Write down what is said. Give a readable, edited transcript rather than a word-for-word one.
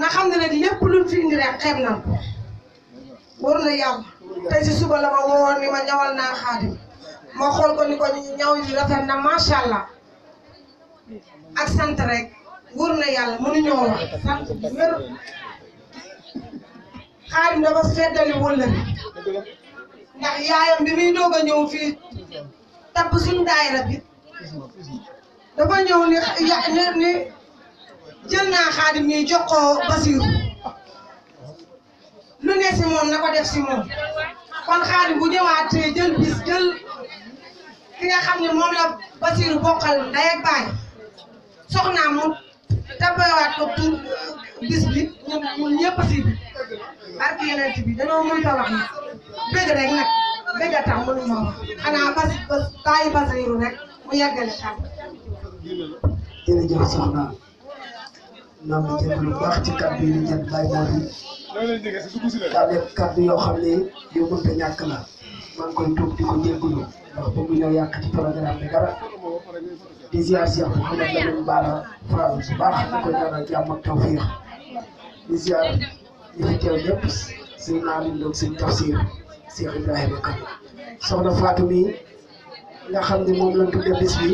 nga xam ne nag lépp luñ fi indi rek xeeb nañ ko wóor na yàlla tey si suba la ma woo ni ma ñawal naa Xaadim ma xool ko ni ko ñaw yi rafet na macha allah ak sant rek wóor na yàlla mënuñoo wax sant wér Xaadim dafa feddali wëllëri ndax yaayam bi muy doog a ñëw fii tabb suñu daayira bi dafa ñëw ni jël naa Xaadim ñuy jox ko Basiru lu ne si moom na ko def si moom kon Xaadim bu ñëwaatee jël bis jël ki nga xam ne moom la Basiru bokkal ndey ak baay soxnaam mu tabbawaat ko tur bis bi ñun ñëpp si bi barke Yonent bi danoo mënta wax nag bëgg rek nag bëgg a tax mënuñoo wax xanaa bàyyi Basiru rek mu yeggale kàddu. jërëjëf soxna naam di jégalu bu baax ci kàddu yi ñu jot bàyyi moo di daa nekk kàddu yoo xam ne yow mënta ñàkk la maa ngi koy tuub di ko jégalu ndax bëgg ñoo yàq ci programme bi dara di ziar Cheikh Mouhamed Lamine Bara Fall bu baax di ko ñaanal jàmm ak tawfiix di ziar ñi fi teew ñëpp sëñ Amin Lo sëñ Tafsir Cheikh Ibrahima Kane soxna Fatou mi nga xam ne moom lañ tuddee bis bi